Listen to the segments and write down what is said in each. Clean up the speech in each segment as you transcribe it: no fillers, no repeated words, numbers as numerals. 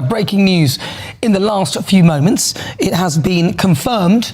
Breaking news in the last few moments. It has been confirmed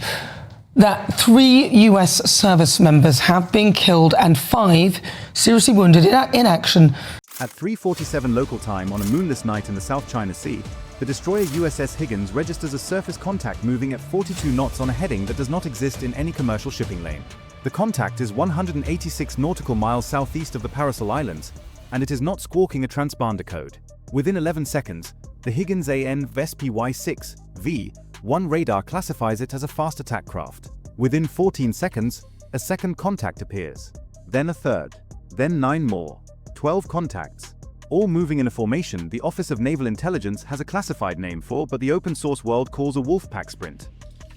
that 3 US service members have been killed and 5 seriously wounded in action. At 3:47 local time on a moonless night in the South China Sea, the destroyer USS Higgins registers a surface contact moving at 42 knots on a heading that does not exist in any commercial shipping lane. The contact is 186 nautical miles southeast of the Paracel Islands, and it is not squawking a transponder code. Within 11 seconds, the Higgins AN VSPY-6V-1 radar classifies it as a fast attack craft. Within 14 seconds, a second contact appears. Then a third. Then 9 more. 12 contacts. All moving in a formation the Office of Naval Intelligence has a classified name for, but the open source world calls a Wolfpack sprint.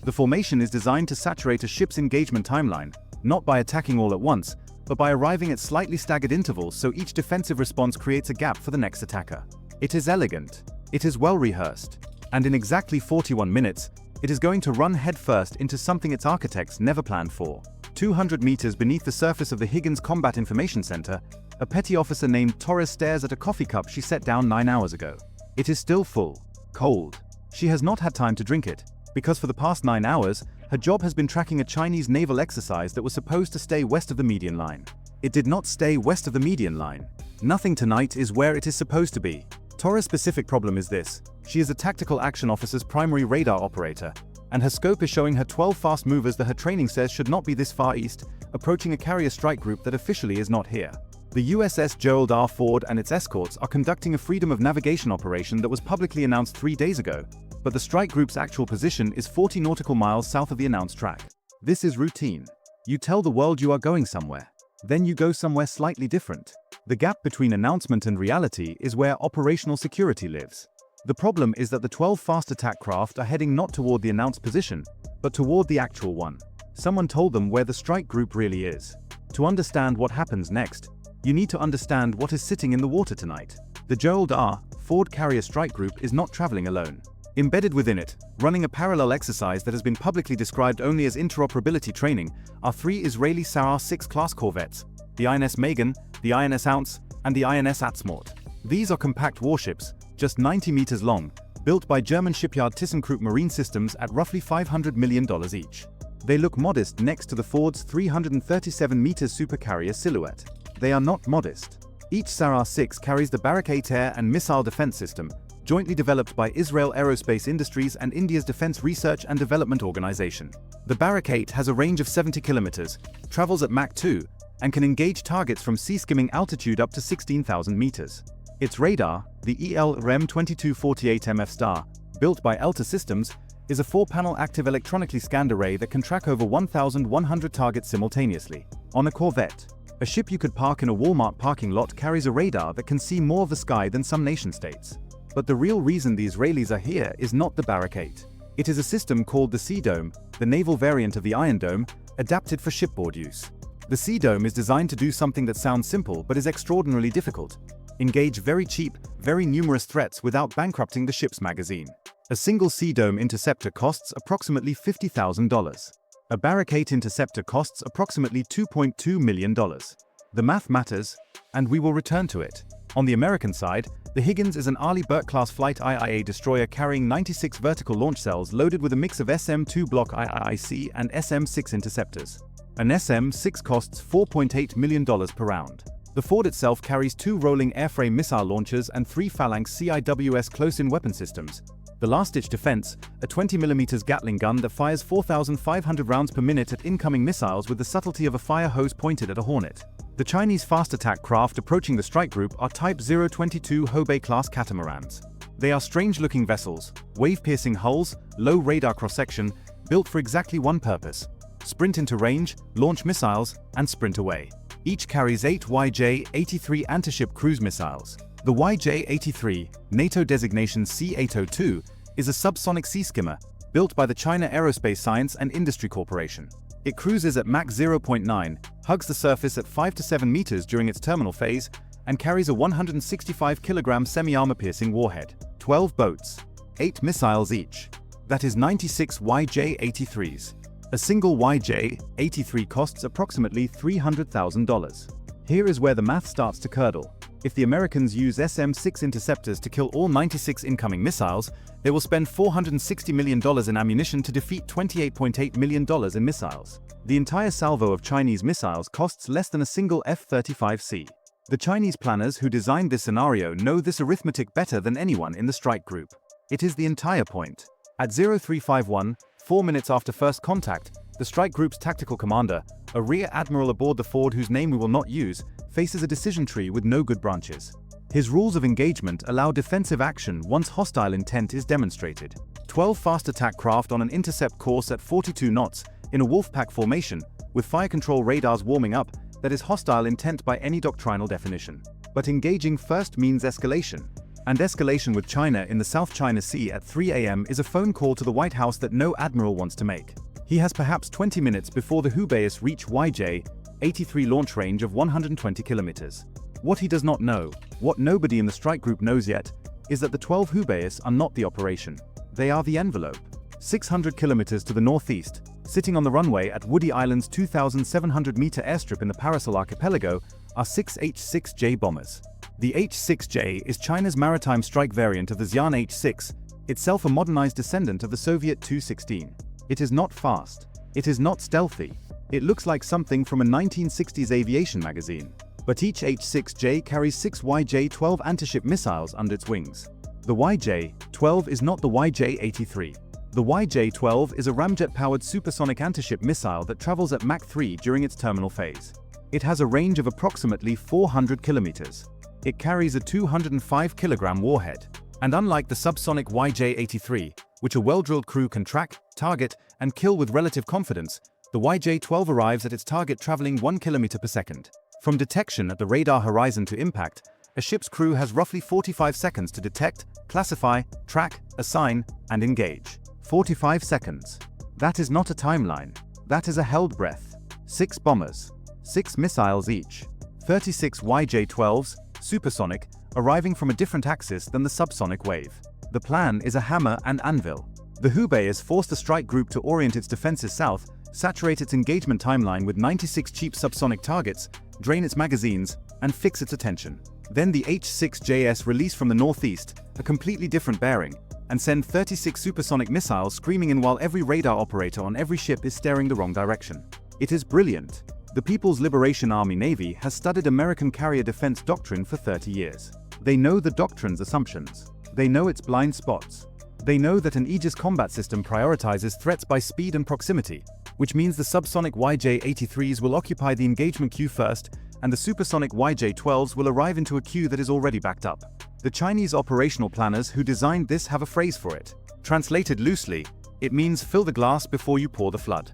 The formation is designed to saturate a ship's engagement timeline, not by attacking all at once, but by arriving at slightly staggered intervals so each defensive response creates a gap for the next attacker. It is elegant. It is well rehearsed. And in exactly 41 minutes, it is going to run headfirst into something its architects never planned for. 200 meters beneath the surface of the Higgins Combat Information Center, a petty officer named Torres stares at a coffee cup she set down 9 hours ago. It is still full. Cold. She has not had time to drink it, because for the past 9 hours, her job has been tracking a Chinese naval exercise that was supposed to stay west of the median line. It did not stay west of the median line. Nothing tonight is where it is supposed to be. Torres' specific problem is this: she is a tactical action officer's primary radar operator, and her scope is showing her 12 fast movers that her training says should not be this far east, approaching a carrier strike group that officially is not here. The USS Gerald R. Ford and its escorts are conducting a freedom of navigation operation that was publicly announced 3 days ago, but the strike group's actual position is 40 nautical miles south of the announced track. This is routine. You tell the world you are going somewhere. Then you go somewhere slightly different. The gap between announcement and reality is where operational security lives. The problem is that the 12 fast attack craft are heading not toward the announced position, but toward the actual one. Someone told them where the strike group really is. To understand what happens next, you need to understand what is sitting in the water tonight. The Gerald R. Ford carrier strike group is not traveling alone. Embedded within it, running a parallel exercise that has been publicly described only as interoperability training, are 3 Israeli Sarar 6 class corvettes, the INS Megan, the INS Ounce, and the INS Atzmort. These are compact warships, just 90 meters long, built by German shipyard ThyssenKrupp Marine Systems at roughly $500 million each. They look modest next to the Ford's 337 meters supercarrier silhouette. They are not modest. Each Sarar 6 carries the Barricade air and missile defense system, jointly developed by Israel Aerospace Industries and India's Defense Research and Development Organization. The Barricade has a range of 70 kilometers, travels at Mach 2, and can engage targets from sea-skimming altitude up to 16,000 meters. Its radar, the EL-REM 2248MF Star, built by Elta Systems, is a 4-panel active electronically scanned array that can track over 1,100 targets simultaneously. On a Corvette, a ship you could park in a Walmart parking lot carries a radar that can see more of the sky than some nation-states. But the real reason the Israelis are here is not the Barricade. It is a system called the Sea Dome, the naval variant of the Iron Dome, adapted for shipboard use. The Sea Dome is designed to do something that sounds simple but is extraordinarily difficult: engage very cheap, very numerous threats without bankrupting the ship's magazine. A single Sea Dome interceptor costs approximately $50,000. A Barricade interceptor costs approximately $2.2 million. The math matters, and we will return to it. On the American side, the Higgins is an Arleigh Burke-class flight IIA destroyer carrying 96 vertical launch cells loaded with a mix of SM-2 block IIIC and SM-6 interceptors. An SM-6 costs $4.8 million per round. The Ford itself carries 2 rolling airframe missile launchers and 3 Phalanx CIWS close-in weapon systems. The last-ditch defense, a 20mm Gatling gun that fires 4,500 rounds per minute at incoming missiles with the subtlety of a fire hose pointed at a Hornet. The Chinese fast attack craft approaching the strike group are Type 022 Hobei-class catamarans. They are strange-looking vessels, wave-piercing hulls, low radar cross-section, built for exactly one purpose: sprint into range, launch missiles, and sprint away. Each carries 8 YJ-83 antiship cruise missiles. The YJ-83, NATO designation C-802, is a subsonic sea skimmer, built by the China Aerospace Science and Industry Corporation. It cruises at Mach 0.9, hugs the surface at 5 to 7 meters during its terminal phase, and carries a 165-kilogram semi-armor-piercing warhead. 12 boats, 8 missiles each. That is 96 YJ-83s. A single YJ-83 costs approximately $300,000. Here is where the math starts to curdle. If the Americans use SM-6 interceptors to kill all 96 incoming missiles, they will spend $460 million in ammunition to defeat $28.8 million in missiles. The entire salvo of Chinese missiles costs less than a single F-35C. The Chinese planners who designed this scenario know this arithmetic better than anyone in the strike group. It is the entire point. At 0351, 4 minutes after first contact, the strike group's tactical commander, a rear admiral aboard the Ford whose name we will not use, faces a decision tree with no good branches. His rules of engagement allow defensive action once hostile intent is demonstrated. 12 fast attack craft on an intercept course at 42 knots in a wolfpack formation, with fire control radars warming up, that is hostile intent by any doctrinal definition. But engaging first means escalation. And escalation with China in the South China Sea at 3 a.m. is a phone call to the White House that no admiral wants to make. He has perhaps 20 minutes before the Hubei's reach YJ-83 launch range of 120 kilometers. What he does not know, what nobody in the strike group knows yet, is that the 12 Hubei's are not the operation. They are the envelope. 600 kilometers to the northeast, sitting on the runway at Woody Island's 2,700-meter airstrip in the Paracel Archipelago, are 6 H-6J bombers. The H-6J is China's maritime strike variant of the Xi'an H-6, itself a modernized descendant of the Soviet Tu-16. It is not fast. It is not stealthy. It looks like something from a 1960s aviation magazine. But each H-6J carries 6 YJ-12 antiship missiles under its wings. The YJ-12 is not the YJ-83. The YJ-12 is a ramjet-powered supersonic antiship missile that travels at Mach 3 during its terminal phase. It has a range of approximately 400 kilometers. It carries a 205-kilogram warhead. And unlike the subsonic YJ-83, which a well-drilled crew can track, target, and kill with relative confidence, the YJ-12 arrives at its target traveling 1 kilometer per second. From detection at the radar horizon to impact, a ship's crew has roughly 45 seconds to detect, classify, track, assign, and engage. 45 seconds. That is not a timeline. That is a held breath. 6 bombers. 6 missiles each. 36 YJ-12s, supersonic, arriving from a different axis than the subsonic wave. The plan is a hammer and anvil. The Hubei has forced the strike group to orient its defenses south, saturate its engagement timeline with 96 cheap subsonic targets, drain its magazines, and fix its attention. Then the H-6JS release from the northeast, a completely different bearing, and send 36 supersonic missiles screaming in while every radar operator on every ship is staring the wrong direction. It is brilliant. The People's Liberation Army Navy has studied American carrier defense doctrine for 30 years. They know the doctrine's assumptions. They know its blind spots. They know that an Aegis combat system prioritizes threats by speed and proximity, which means the subsonic YJ-83s will occupy the engagement queue first, and the supersonic YJ-12s will arrive into a queue that is already backed up. The Chinese operational planners who designed this have a phrase for it. Translated loosely, it means fill the glass before you pour the flood.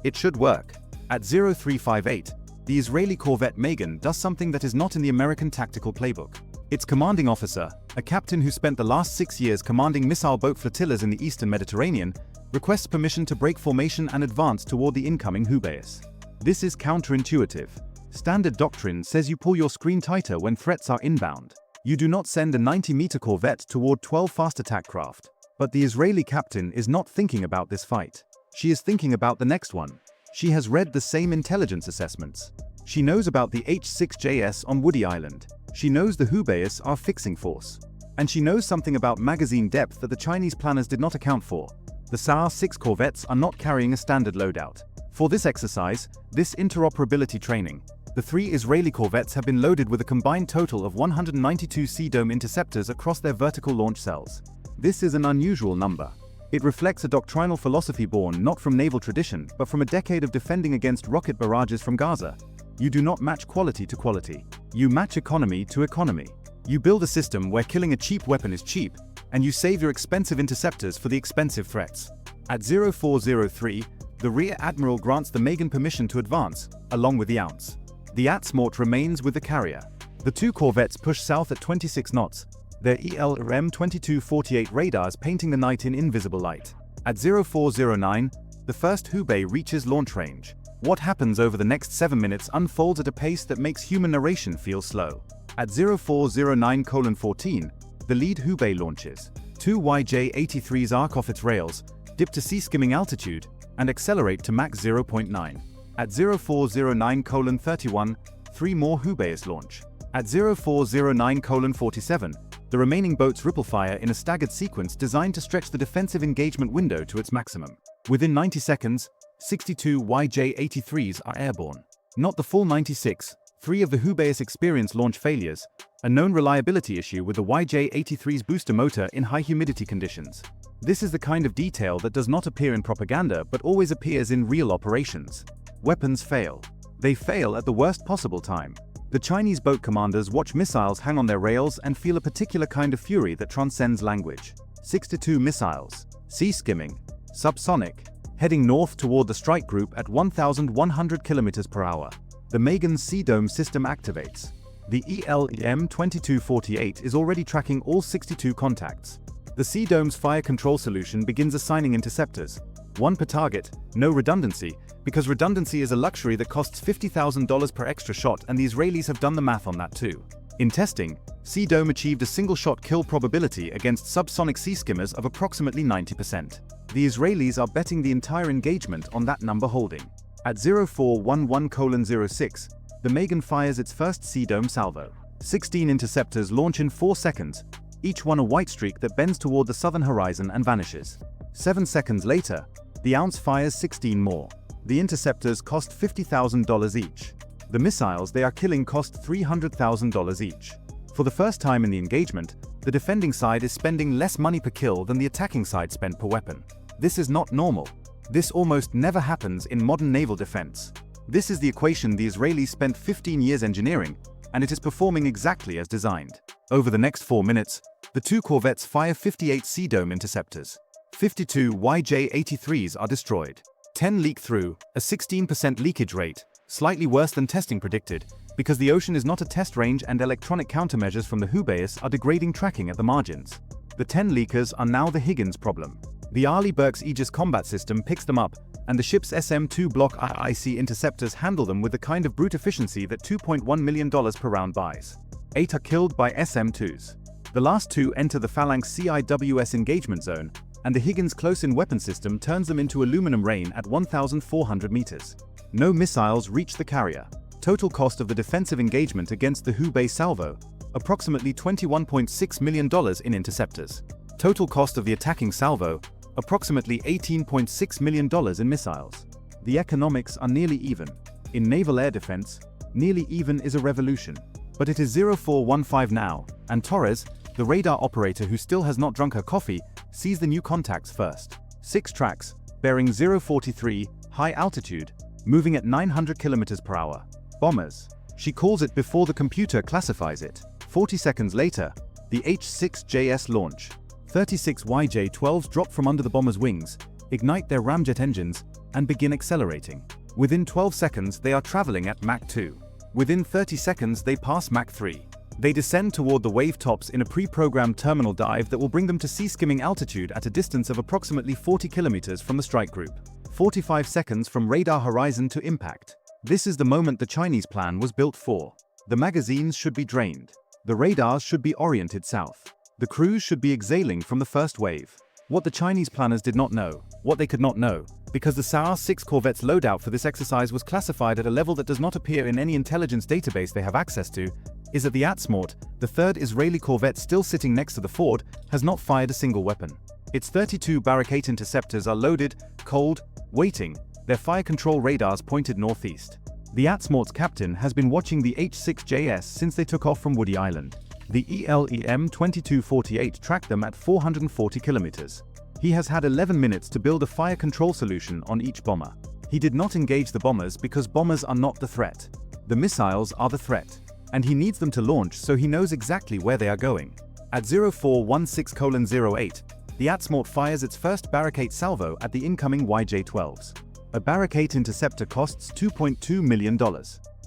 It should work. At 0358, the Israeli corvette Megan does something that is not in the American tactical playbook. Its commanding officer, a captain who spent the last 6 years commanding missile boat flotillas in the eastern Mediterranean, requests permission to break formation and advance toward the incoming Hubei's. This is counterintuitive. Standard doctrine says you pull your screen tighter when threats are inbound. You do not send a 90-meter corvette toward 12 fast attack craft. But the Israeli captain is not thinking about this fight. She is thinking about the next one. She has read the same intelligence assessments. She knows about the H-6JS on Woody Island. She knows the Hubei's are fixing force. And she knows something about magazine depth that the Chinese planners did not account for. The SAR-6 corvettes are not carrying a standard loadout. For this exercise, this interoperability training, the 3 Israeli corvettes have been loaded with a combined total of 192 Sea Dome interceptors across their vertical launch cells. This is an unusual number. It reflects a doctrinal philosophy born not from naval tradition, but from a decade of defending against rocket barrages from Gaza. You do not match quality to quality. You match economy to economy. You build a system where killing a cheap weapon is cheap, and you save your expensive interceptors for the expensive threats. At 0403, the Rear Admiral grants the Megan permission to advance, along with the Ounce. The Atzmort remains with the carrier. The 2 corvettes push south at 26 knots, their ELRM-2248 radars painting the night in invisible light. At 0409, the first Hubei reaches launch range. What happens over the next 7 minutes unfolds at a pace that makes human narration feel slow. At 0409:14, the lead Hubei launches. 2 YJ-83s arc off its rails, dip to sea-skimming altitude, and accelerate to Mach 0.9. At 0409:31, 3 more Hubei's launch. At 0409:47, the remaining boats ripple fire in a staggered sequence designed to stretch the defensive engagement window to its maximum. Within 90 seconds, 62 YJ-83s are airborne. Not the full 96, 3 of the Hubei's experienced launch failures, a known reliability issue with the YJ-83's booster motor in high humidity conditions. This is the kind of detail that does not appear in propaganda but always appears in real operations. Weapons fail. They fail at the worst possible time. The Chinese boat commanders watch missiles hang on their rails and feel a particular kind of fury that transcends language. 62 missiles, sea skimming, subsonic, heading north toward the strike group at 1,100 km per hour. The Megan's Sea Dome system activates. The ELEM-2248 is already tracking all 62 contacts. The Sea Dome's fire control solution begins assigning interceptors. 1 per target, no redundancy, because redundancy is a luxury that costs $50,000 per extra shot, and the Israelis have done the math on that too. In testing, Sea Dome achieved a single-shot kill probability against subsonic sea skimmers of approximately 90%. The Israelis are betting the entire engagement on that number holding. At 0411:06, the Megan fires its first Sea Dome salvo. 16 interceptors launch in 4 seconds, each one a white streak that bends toward the southern horizon and vanishes. 7 seconds later, the Ounce fires 16 more. The interceptors cost $50,000 each. The missiles they are killing cost $300,000 each. For the first time in the engagement, the defending side is spending less money per kill than the attacking side spent per weapon. This is not normal. This almost never happens in modern naval defense. This is the equation the Israelis spent 15 years engineering, and it is performing exactly as designed. Over the next 4 minutes, the 2 corvettes fire 58 Sea Dome interceptors. 52 YJ-83s are destroyed. 10 leak through, a 16% leakage rate, slightly worse than testing predicted, because the ocean is not a test range and electronic countermeasures from the Hubei's are degrading tracking at the margins. The 10 leakers are now the Higgins problem. The Arleigh Burke's Aegis combat system picks them up, and the ship's SM-2 block IIC interceptors handle them with the kind of brute efficiency that $2.1 million per round buys. 8 are killed by SM-2s. The last 2 enter the Phalanx CIWS engagement zone, and the Higgins close-in weapon system turns them into aluminum rain at 1,400 meters. No missiles reach the carrier. Total cost of the defensive engagement against the Hubei salvo, approximately $21.6 million in interceptors. Total cost of the attacking salvo, approximately $18.6 million in missiles. The economics are nearly even. In naval air defense, nearly even is a revolution. But it is 0415 now, and Torres, the radar operator who still has not drunk her coffee, sees the new contacts first. 6 tracks, bearing 043, high altitude, moving at 900 km per hour. Bombers. She calls it before the computer classifies it. 40 seconds later, the H-6JS launch. 36 YJ-12s drop from under the bomber's wings, ignite their ramjet engines, and begin accelerating. Within 12 seconds, they are traveling at Mach 2. Within 30 seconds, they pass Mach 3. They descend toward the wave tops in a pre-programmed terminal dive that will bring them to sea-skimming altitude at a distance of approximately 40 kilometers from the strike group. 45 seconds from radar horizon to impact. This is the moment the Chinese plan was built for. The magazines should be drained. The radars should be oriented south. The crews should be exhaling from the first wave. What the Chinese planners did not know, what they could not know, because the SAR-6 corvette's loadout for this exercise was classified at a level that does not appear in any intelligence database they have access to, is that the Atzmort, the 3rd Israeli corvette still sitting next to the Ford, has not fired a single weapon. Its 32 Barricade interceptors are loaded, cold, waiting, their fire control radars pointed northeast. The Atzmort's captain has been watching the H-6JS since they took off from Woody Island. The ELEM-2248 tracked them at 440 kilometers. He has had 11 minutes to build a fire control solution on each bomber. He did not engage the bombers because bombers are not the threat. The missiles are the threat, and he needs them to launch so he knows exactly where they are going. At 0416:08, the Atzmort fires its first Barricade salvo at the incoming YJ-12s. A Barricade interceptor costs $2.2 million.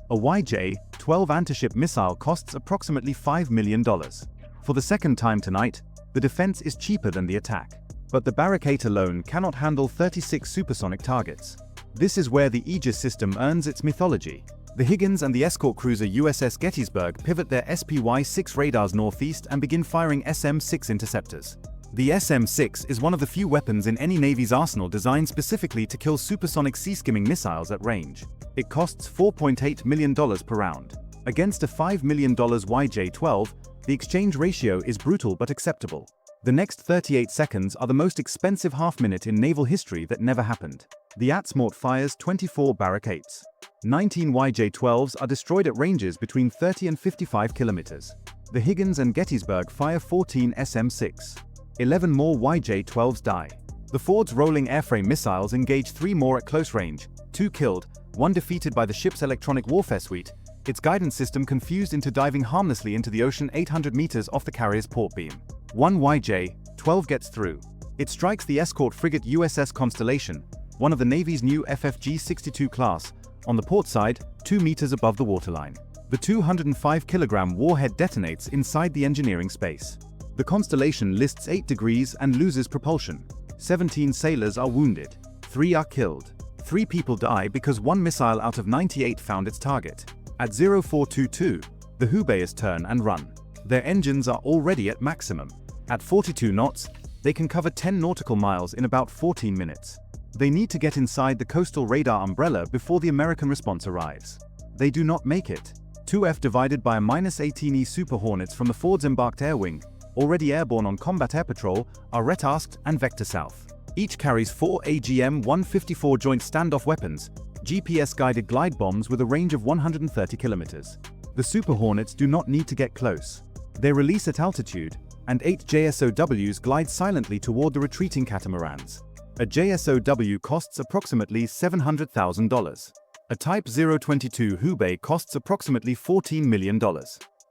A YJ-12 antiship missile costs approximately $5 million. For the second time tonight, the defense is cheaper than the attack. But the Barricade alone cannot handle 36 supersonic targets. This is where the Aegis system earns its mythology. The Higgins and the escort cruiser USS Gettysburg pivot their SPY-6 radars northeast and begin firing SM-6 interceptors. The SM-6 is one of the few weapons in any Navy's arsenal designed specifically to kill supersonic sea-skimming missiles at range. It costs $4.8 million per round. Against a $5 million YJ-12, the exchange ratio is brutal but acceptable. The next 38 seconds are the most expensive half-minute in naval history that never happened. The Atzmort fires 24 barricades. 19 YJ-12s are destroyed at ranges between 30 and 55 kilometers. The Higgins and Gettysburg fire 14 SM-6. 11 more YJ-12s die. The Ford's rolling airframe missiles engage 3 more at close range, 2 killed, 1 defeated by the ship's electronic warfare suite, its guidance system confused into diving harmlessly into the ocean 800 meters off the carrier's port beam. 1 YJ-12 gets through. It strikes the escort frigate USS Constellation, one of the Navy's new FFG-62 class, on the port side, 2 meters above the waterline. The 205-kilogram warhead detonates inside the engineering space. The Constellation lists 8 degrees and loses propulsion. 17 sailors are wounded. 3 are killed. 3 people die because 1 missile out of 98 found its target. At 0422, the Hubei's turn and run. Their engines are already at maximum. At 42 knots, they can cover 10 nautical miles in about 14 minutes. They need to get inside the coastal radar umbrella before the American response arrives. They do not make it. 2F divided by a -18E Super Hornets from the Ford's embarked air wing, already airborne on combat air patrol, are retasked and vector south. Each carries 4 AGM-154 joint standoff weapons, GPS-guided glide bombs with a range of 130 kilometers. The Super Hornets do not need to get close. They release at altitude, and 8 JSOWs glide silently toward the retreating catamarans. A JSOW costs approximately $700,000. A Type 022 Hubei costs approximately $14 million.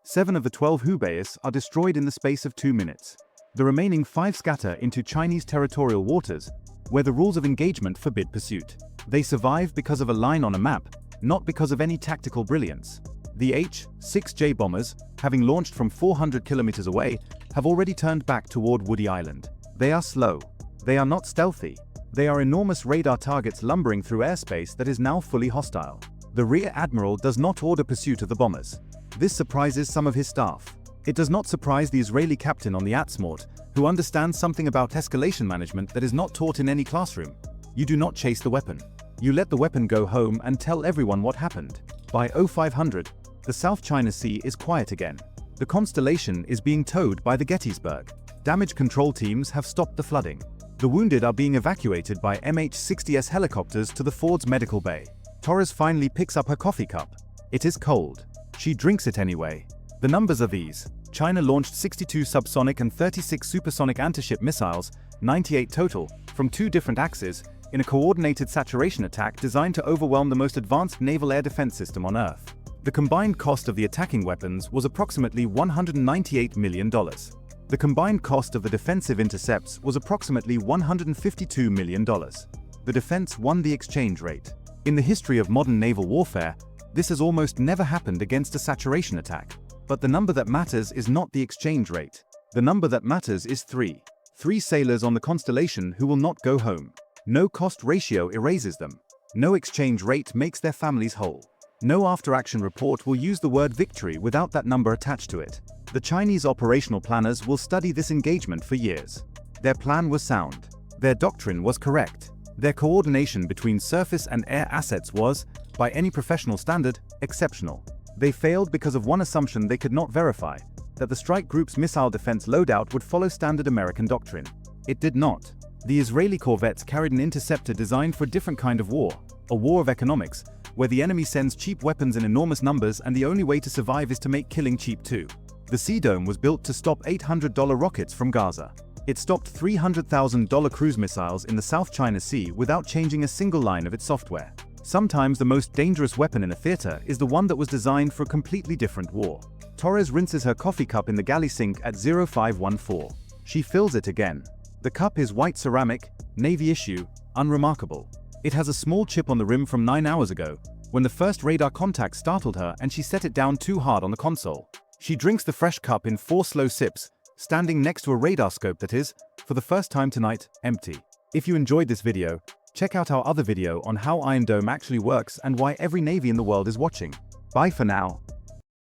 7 of the 12 Hubei's are destroyed in the space of 2 minutes. The remaining 5 scatter into Chinese territorial waters, where the rules of engagement forbid pursuit. They survive because of a line on a map, not because of any tactical brilliance. The H-6J bombers, having launched from 400 kilometers away, have already turned back toward Woody Island. They are slow. They are not stealthy. They are enormous radar targets lumbering through airspace that is now fully hostile. The Rear Admiral does not order pursuit of the bombers. This surprises some of his staff. It does not surprise the Israeli captain on the Atzmort, who understands something about escalation management that is not taught in any classroom. You do not chase the weapon. You let the weapon go home and tell everyone what happened. By 0500, the South China Sea is quiet again. The Constellation is being towed by the Gettysburg. Damage control teams have stopped the flooding. The wounded are being evacuated by MH-60S helicopters to the Ford's medical bay. Torres finally picks up her coffee cup. It is cold. She drinks it anyway. The numbers are these. China launched 62 subsonic and 36 supersonic antiship missiles, 98 total, from 2 different axes, in a coordinated saturation attack designed to overwhelm the most advanced naval air defense system on Earth. The combined cost of the attacking weapons was approximately $198 million. The combined cost of the defensive intercepts was approximately $152 million. The defense won the exchange rate. In the history of modern naval warfare, this has almost never happened against a saturation attack. But the number that matters is not the exchange rate. The number that matters is 3. 3 sailors on the Constellation who will not go home. No cost ratio erases them. No exchange rate makes their families whole. No after-action report will use the word victory without that number attached to it. The Chinese operational planners will study this engagement for years. Their plan was sound. Their doctrine was correct. Their coordination between surface and air assets was, by any professional standard, exceptional. They failed because of one assumption they could not verify, that the strike group's missile defense loadout would follow standard American doctrine. It did not. The Israeli corvettes carried an interceptor designed for a different kind of war, a war of economics, where the enemy sends cheap weapons in enormous numbers and the only way to survive is to make killing cheap too. The Sea Dome was built to stop $800 rockets from Gaza. It stopped $300,000 cruise missiles in the South China Sea without changing a single line of its software. Sometimes the most dangerous weapon in a theater is the one that was designed for a completely different war. Torres rinses her coffee cup in the galley sink at 0514. She fills it again. The cup is white ceramic, Navy issue, unremarkable. It has a small chip on the rim from 9 hours ago, when the first radar contact startled her and she set it down too hard on the console. She drinks the fresh cup in 4 slow sips, standing next to a radar scope that is, for the first time tonight, empty. If you enjoyed this video, check out our other video on how Iron Dome actually works and why every Navy in the world is watching. Bye for now.